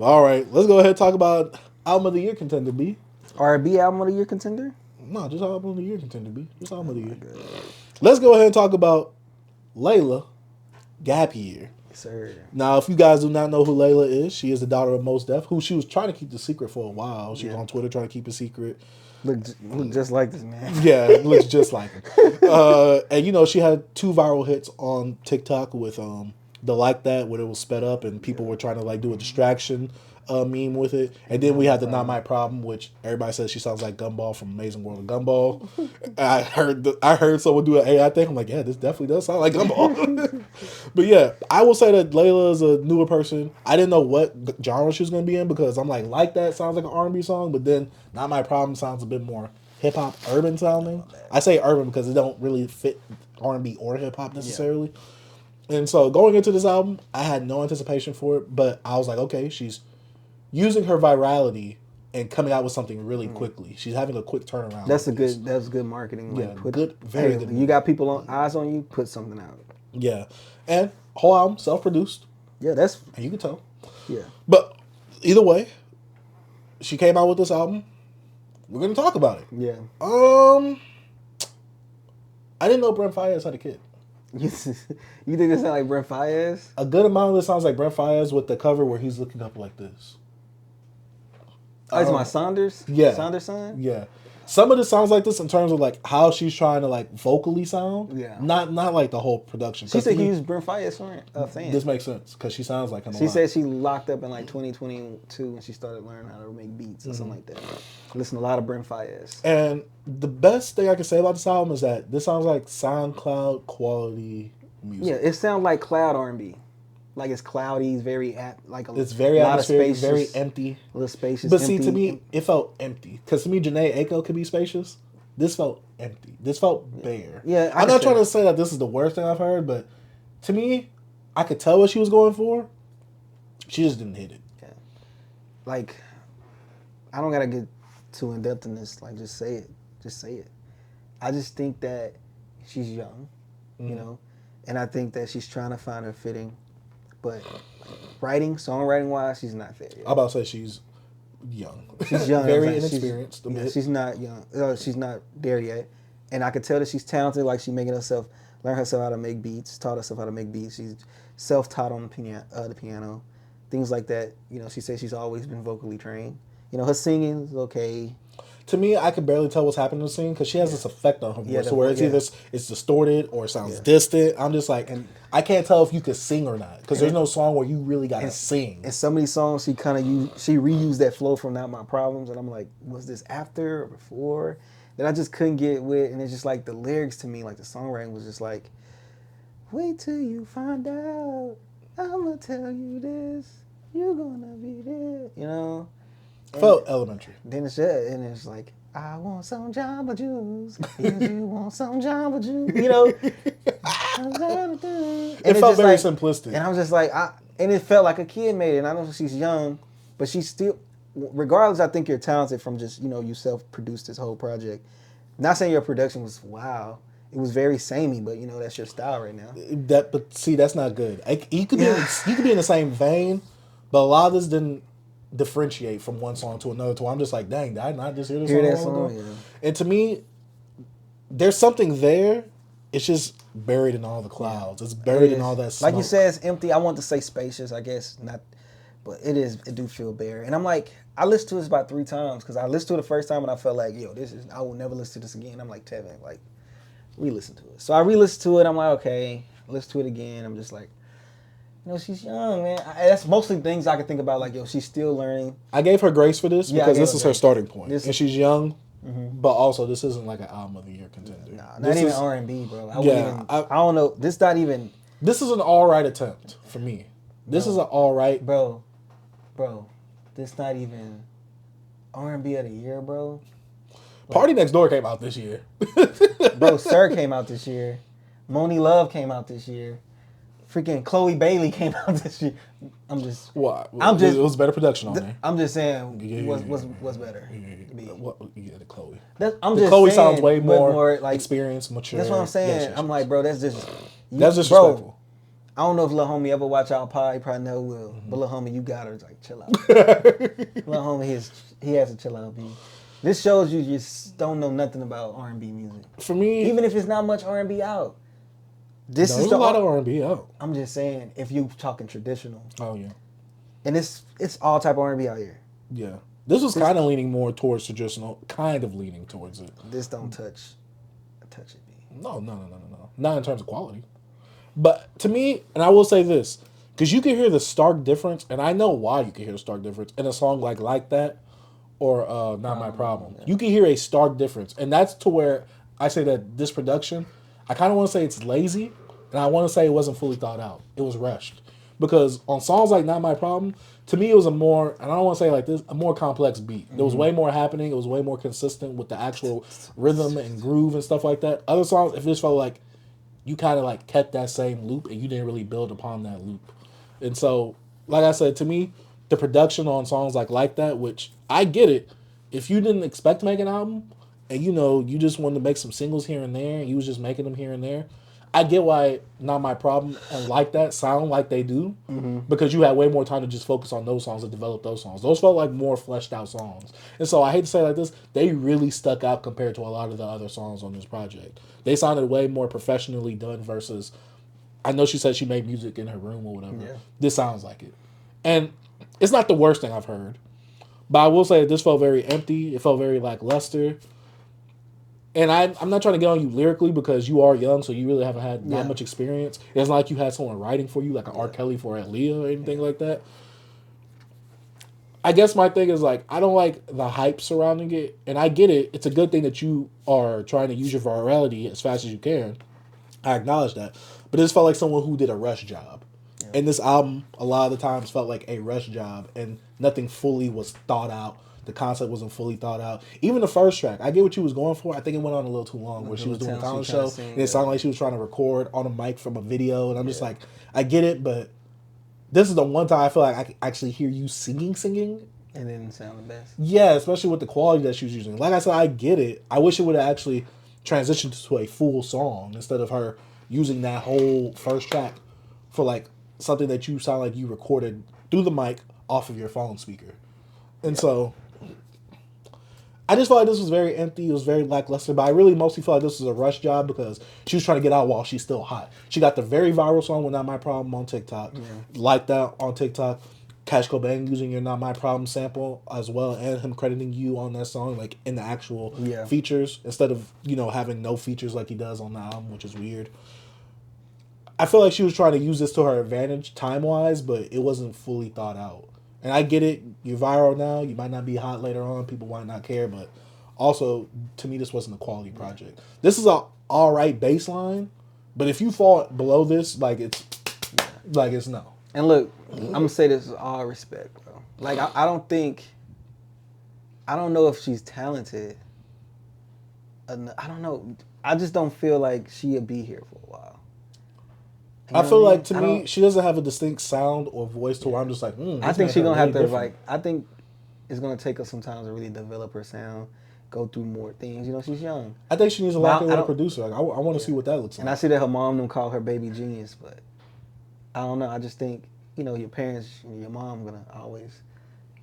All right, let's go ahead and talk about album of the year contender, B. R&B album of the year contender? No, just album of the year contender, B. Just album Oh of the my year. god. Let's go ahead and talk about Layla, Gap Year. Yes, sir. Now, if you guys do not know who Layla is, she is the daughter of Mos Def, who she was trying to keep the secret for a while. She was Yeah. on Twitter trying to keep it secret. Look just like this man. Yeah, looks just like him. And you know, she had 2 viral hits on TikTok with the Like That, where it was sped up and people were trying to like do a distraction meme with it. And then we had the Not My Problem, which everybody says she sounds like Gumball from Amazing World of Gumball. I heard someone do an AI thing. I'm like, yeah, this definitely does sound like Gumball. But yeah, I will say that Layla is a newer person. I didn't know what genre she was going to be in because I'm like That sounds like an R&B song, but then Not My Problem sounds a bit more hip hop urban sounding. I say urban because it don't really fit R&B or hip hop necessarily. And so going into this album, I had no anticipation for it, but I was like, okay, she's using her virality and coming out with something really quickly. She's having a quick turnaround. That's good marketing. Yeah, Like good, very good. You got people eyes on you, put something out. Yeah, and whole album self-produced, Yeah, that's and you can tell. yeah. But either way, she came out with this album. We're gonna talk about it. Yeah. I didn't know Brent Faiyaz had a kid. You think this sound like Brent Faiyaz? A good amount of this sounds like Brent Faiyaz with the cover where he's looking up like this. Oh, it's my Saunders? Yeah. Saunders son? Yeah. Some of this sounds like this in terms of like how she's trying to like vocally sound. Yeah. Not like the whole production. She said he was Brent Faiyaz fan. This makes sense because she sounds like him. She said she locked up in like 2022 and she started learning how to make beats or something like that. Listen to a lot of Brent Faiyaz. And the best thing I can say about this album is that this sounds like SoundCloud quality music. Yeah, it sounds like cloud R&B. Like it's cloudy, it's very it's very lot atmospheric, of spacious, very empty. A little spacious. But empty. see, to me, it felt empty. Because to me, Janae Aiko could be spacious. This felt empty. This felt bare. Yeah, I'm not trying to say that this is the worst thing I've heard, but to me, I could tell what she was going for. She just didn't hit it. Yeah. Like, I don't gotta get too in depth in this. Like, just say it. Just say it. I just think that she's young, you know, and I think that she's trying to find her fitting. But songwriting wise, she's not there yet. I'm about to say she's young. She's young. Very inexperienced. She's not young. She's not there yet. And I could tell that she's talented. Like she's making herself learn herself how to make beats. Taught herself how to make beats. She's self-taught on the piano, things like that. You know, she says she's always been vocally trained. You know, her singing is okay. To me, I can barely tell what's happening in the scene because she has this effect on her voice, so where it's either it's distorted or it sounds distant. I'm just like, and I can't tell if you could sing or not because there's no song where you really gotta sing. And some of these songs, she reused that flow from "Not My Problems," and I'm like, was this after or before? That I just couldn't get with, and it's just like the lyrics to me, like the songwriting was just like, wait till you find out, I'ma tell you this, you're gonna be there, you know. Felt elementary. Then it's like, I want some Jamba Juice. You want some Jamba Juice. You know? It felt very simplistic. And I was just like, and it felt like a kid made it. And I know she's young, but she's still, regardless, I think you're talented from just, you know, you self-produced this whole project. Not saying your production was wow. It was very samey, but you know, that's your style right now. But see, that's not good. You could be in the same vein, but a lot of this didn't differentiate from one song to another. I'm just like, dang, did I not just hear this song? Yeah. And to me, there's something there. It's just buried in all the clouds. It's buried in all that smoke. Like you said, it's empty. I want to say spacious, I guess not, but it do feel bare. And I'm like, I listened to this about 3 times because I listened to it the first time and I felt like, I will never listen to this again. I'm like, Tevin, like, re-listen to it. So I re-listened to it. I'm like, okay, listen to it again. I'm just like, you know, she's young, man. That's mostly things I can think about. Like, she's still learning. I gave her grace for this because this is her starting point. And she's young, but also this isn't like an album of the year contender. Nah, not even R&B, bro. I don't know. This not even. This is an all right attempt for me. This is an all right. Bro. This not even R&B of the year, bro. Party Next Door came out this year. Bro, Sir came out this year. Moni Love came out this year. Freaking Chloe Bailey came out this year. I'm just. What? It was better production on there. I'm just saying. What's better? The Chloe. Chloe sounds way more like experienced, mature. That's what I'm saying. I'm like, bro, that's just. That's disrespectful. I don't know if Lil Homie ever watch our pod. He probably never will. But Lil Homie, you got her. It's like, chill out. Lil Homie, he has to chill out, B. This shows you just don't know nothing about R&B music. For me, even if it's not much R&B out. There's a lot of R&B out. I'm just saying, if you talking traditional. Oh, yeah. And it's all type of R&B out here. Yeah. This was kind of leaning more towards traditional, kind of leaning towards it. This don't touch it, B. No. Not in terms of quality. But to me, and I will say this, because you can hear the stark difference, and I know why you can hear the stark difference in a song like that, or Not My Problem. Yeah. You can hear a stark difference, and that's to where I say that this production, I kind of want to say it's lazy, and I want to say it wasn't fully thought out. It was rushed. Because on songs like Not My Problem, to me it was a more, and I don't want to say like this, a more complex beat. There was way more happening. It was way more consistent with the actual rhythm and groove and stuff like that. Other songs, it just felt like you kind of like kept that same loop and you didn't really build upon that loop. And so, like I said, to me, the production on songs like that, which I get it, if you didn't expect to make an album and you just wanted to make some singles here and there and you was just making them here and there, I get why Not My Problem and Like That sound like they do, because you had way more time to just focus on those songs and develop those songs. Those felt like more fleshed out songs. And so I hate to say it like this, they really stuck out compared to a lot of the other songs on this project. They sounded way more professionally done versus, I know she said she made music in her room or whatever. Yeah. This sounds like it. And it's not the worst thing I've heard. But I will say that this felt very empty. It felt very lackluster. And I'm not trying to get on you lyrically because you are young, so you really haven't had that much experience. It's not like you had someone writing for you, like an R. Kelly for Aaliyah or anything like that. I guess my thing is, like, I don't like the hype surrounding it. And I get it. It's a good thing that you are trying to use your virality as fast as you can. I acknowledge that. But this felt like someone who did a rush job. Yeah. And this album, a lot of the times, felt like a rush job. And nothing fully was thought out. The concept wasn't fully thought out. Even the first track, I get what she was going for. I think it went on a little too long where she was doing a talent show. And it sounded like she was trying to record on a mic from a video. And I'm just like, I get it, but this is the one time I feel like I can actually hear you singing. And it didn't sound the best. Yeah, especially with the quality that she was using. Like I said, I get it. I wish it would have actually transitioned to a full song instead of her using that whole first track for like something that you sound like you recorded through the mic off of your phone speaker. And so I just felt like this was very empty. It was very lackluster. But I really mostly felt like this was a rush job because she was trying to get out while she's still hot. She got the very viral song with Not My Problem on TikTok. Yeah. Like that on TikTok. Cash Cobain using your Not My Problem sample as well, and him crediting you on that song, like in the actual features, instead of, having no features like he does on the album, which is weird. I feel like she was trying to use this to her advantage time-wise, but it wasn't fully thought out. And I get it. You're viral now. You might not be hot later on. People might not care. But also, to me, this wasn't a quality project. This is a all right baseline. But if you fall below this, it's no. And look, I'm going to say this with all respect, bro. Like, I don't know if she's talented. I don't know. I just don't feel like she'll be here for a while. I feel like, to me, she doesn't have a distinct sound or voice to where I'm just like, I think she's going to have to, I think it's going to take her some time to really develop her sound, go through more things. She's young. I think she needs to lock in with a producer. I want to see what that looks like. And I see that her mom them call her baby genius, but I don't know. I just think, your parents, your mom going to always,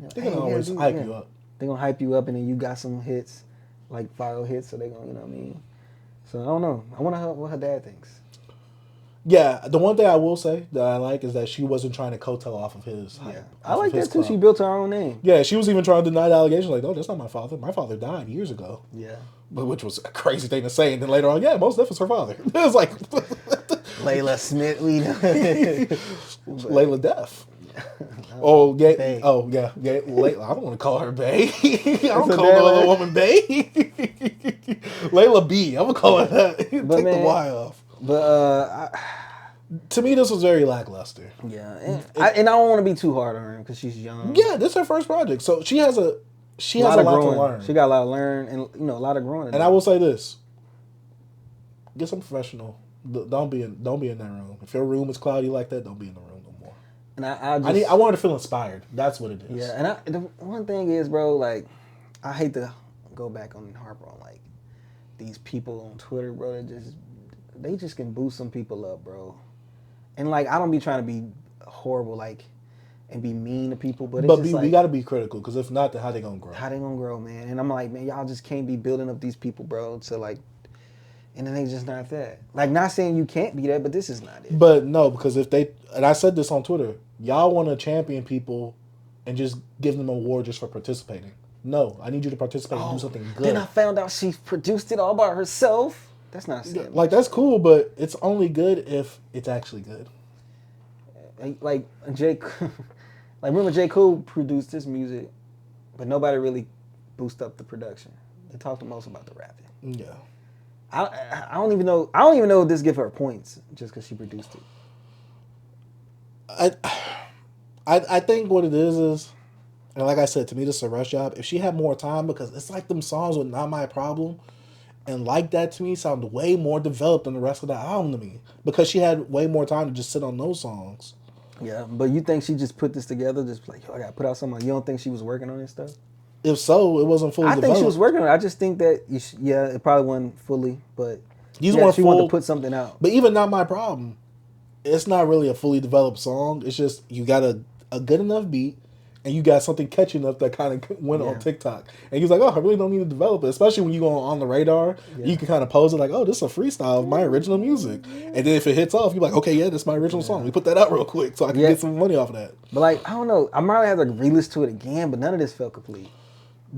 they're going to always hype you up. They're going to hype you up, and then you got some hits, like viral hits, so they're going to, you know what I mean? So I don't know. I wonder what her dad thinks. Yeah, the one thing I will say that I like is that she wasn't trying to coattail off of his hype. Yeah. I like that too. She built her own name. Yeah, she was even trying to deny the allegations. Like, no, that's not my father. My father died years ago. Yeah. But which was a crazy thing to say. And then later on, yeah, most definitely her father. It was like... Layla Smith, we know. Layla Deaf. Oh, yeah. Bae. Oh, yeah. Layla. I don't want to call her Bae. I don't call no other woman Bae. Layla B. I'm going to call her that. Take the Y off. But to me, this was very lackluster. Yeah, and I don't want to be too hard on her because she's young. Yeah, this is her first project, so she has a lot to learn. She got a lot to learn, and a lot of growing. And I will say this: get some professional. Don't be in that room. If your room is cloudy like that, don't be in the room no more. And I want her to feel inspired. That's what it is. Yeah, and the one thing is, bro, like, I hate to go back on Harper on like these people on Twitter, bro. They just can boost some people up, bro. And like, I don't be trying to be horrible, like, and be mean to people, but it's But just like, we got to be critical because if not, then how they gonna grow? how they gonna grow, man? And I'm like, man, y'all just can't be building up these people, bro, to like, and then they just not that. Like, not saying you can't be that, but this is not it. But no, because if they, and I said this on Twitter, y'all want to champion people and just give them an award just for participating. No, I need you to participate and do something good. Then I found out she produced it all by herself. That's not saying Like, that's cool, but it's only good if it's actually good. like like remember J. Cole produced this music, but nobody really boosted up the production. They talked the most about the rapping. Yeah. I don't even know. I don't even know if this give her points just because she produced it. I think what it is, and like I said, to me, this is a rush job. If she had more time, because it's like them songs with Not My Problem, and Like That to me sound way more developed than the rest of the album to me, because she had way more time to just sit on those songs. Yeah, but you think she just put this together, just like, yo, I gotta put out something? You don't think she was working on this stuff? If so, it wasn't fully I developed. think she was working on it. I just think that, it probably wasn't fully, but She wanted to put something out. But even Not My Problem, it's not really a fully developed song. It's just you got a good enough beat, and you got something catchy enough that kind of went on TikTok. And he's like, oh, I really don't need to develop it. Especially when you go on the radar, you can kind of pose it like, oh, this is a freestyle of my original music. And then if it hits off, you're like, okay, yeah, this is my original song. We put that out real quick so I can get some money off of that. But like, I don't know. I might have to re-listen to it again, but none of this felt complete.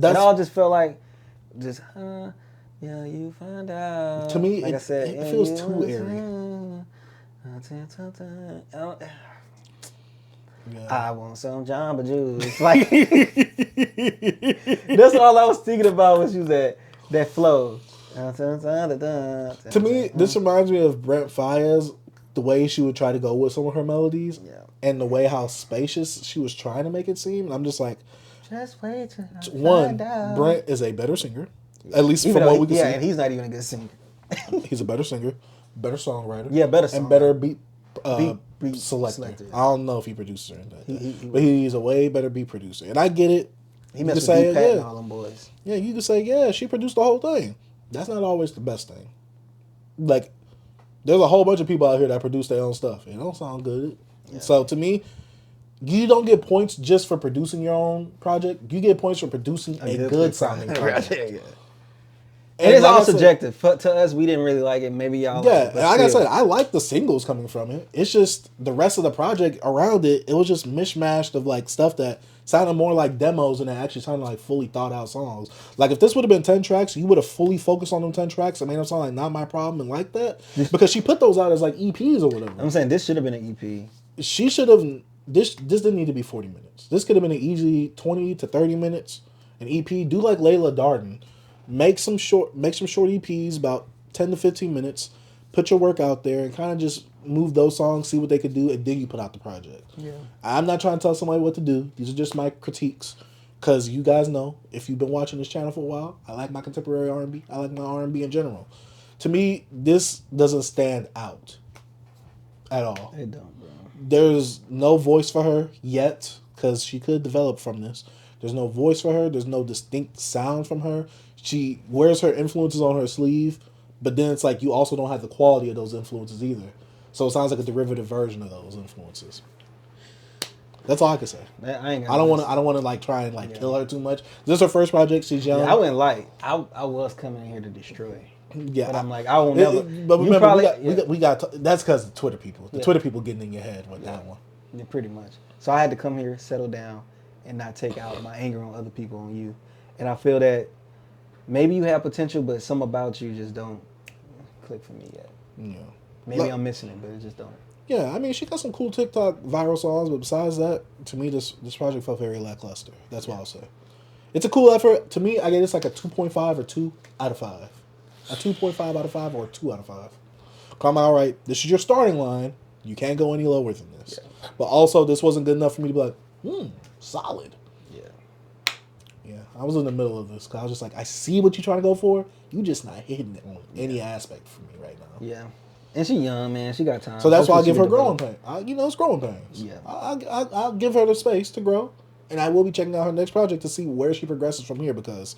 It all just felt like, yeah, you find out. To me, like I said, it feels too airy. Yeah. I want some Jamba Juice. Like, that's all I was thinking about when she was that flow. To me, this reminds me of Brent Faiyaz, the way she would try to go with some of her melodies, and the way how spacious she was trying to make it seem. And I'm just like, just wait till I one, find out. Brent is a better singer, at least Even from what we can see. Yeah, and he's not even a good singer. He's a better singer, better songwriter. Yeah, better songwriter. And better beat Beat selector. yeah. I don't know if he produces or anything, but he's a way better beat producer. And I get it. He messed with Pat and all them boys. Yeah, you can say, yeah, she produced the whole thing. That's not always the best thing. Like, there's a whole bunch of people out here that produce their own stuff. It don't sound good. Yeah. So to me, you don't get points just for producing your own project. You get points for producing a good sounding project. And it's all subjective. To us, we didn't really like it. Maybe y'all like it. Yeah, like I said, I like the singles coming from it. It's just the rest of the project around it, it was just mishmashed of like stuff that sounded more like demos than it actually sounded like fully thought out songs. Like if this would have been 10 tracks, you would have fully focused on them 10 tracks and made them sound like Not My Problem and like that. Because she put those out as like EPs or whatever. I'm saying this should have been an EP. She should have, this didn't need to be 40 minutes. This could have been an easy 20 to 30 minutes. An EP. Do like Laila Darden. Make some short EPs, about 10 to 15 minutes. Put your work out there and kind of just move those songs, see what they could do, and then you put out the project. Yeah. I'm not trying to tell somebody what to do. These are just my critiques. Because you guys know, if you've been watching this channel for a while, I like my contemporary R&B. I like my R&B in general. To me, this doesn't stand out at all. It don't, bro. There's no voice for her yet, because she could develop from this. There's no voice for her. There's no distinct sound from her. She wears her influences on her sleeve, but then it's like you also don't have the quality of those influences either. So it sounds like a derivative version of those influences. That's all I can say. I don't want to like try and like kill her too much. This is her first project. She's young. Yeah, I wouldn't like. I was coming in here to destroy. Yeah, but I'm like, I will never. But remember, we got. That's because the Twitter people. The Twitter people getting in your head with that one. Yeah, pretty much. So I had to come here, settle down, and not take out my anger on other people, on you. And I feel that maybe you have potential, but some about you just don't click for me yet. Yeah. Maybe I'm missing it, but it just don't. Yeah, I mean, she got some cool TikTok viral songs, but besides that, to me, this project felt very lackluster. That's what I'll say. It's a cool effort. To me, I get it's like a 2.5 or 2 out of 5. A 2.5 out of 5 or a 2 out of 5. Come all right, this is your starting line. You can't go any lower than this. Yeah. But also, this wasn't good enough for me to be like, solid. Yeah, I was in the middle of this because I was just like, I see what you're trying to go for. You just not hitting it on any aspect for me right now. Yeah. And she young, man. She got time. So that's why I give her growing pains. It's growing pains. Yeah. I'll give her the space to grow. And I will be checking out her next project to see where she progresses from here because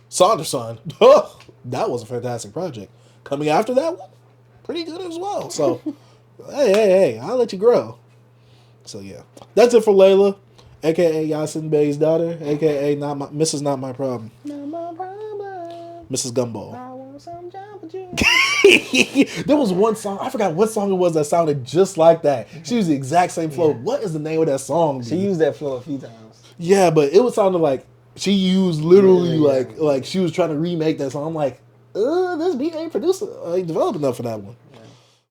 Saunderson, that was a fantastic project. Coming after that one, pretty good as well. So Hey, I'll let you grow. So yeah, that's it for Layla, aka Yasin Bey's daughter, aka Mrs. Not My Problem, No more problem. Mrs. Gumball. I want some Jamba Juice. There was one song, I forgot what song it was that sounded just like that. She used the exact same flow. Yeah. What is the name of that song? She dude? used that flow a few times. Yeah, but it was sounding like she used literally Yeah. like she was trying to remake that song. I'm like, this beat ain't developed enough for that one. Yeah.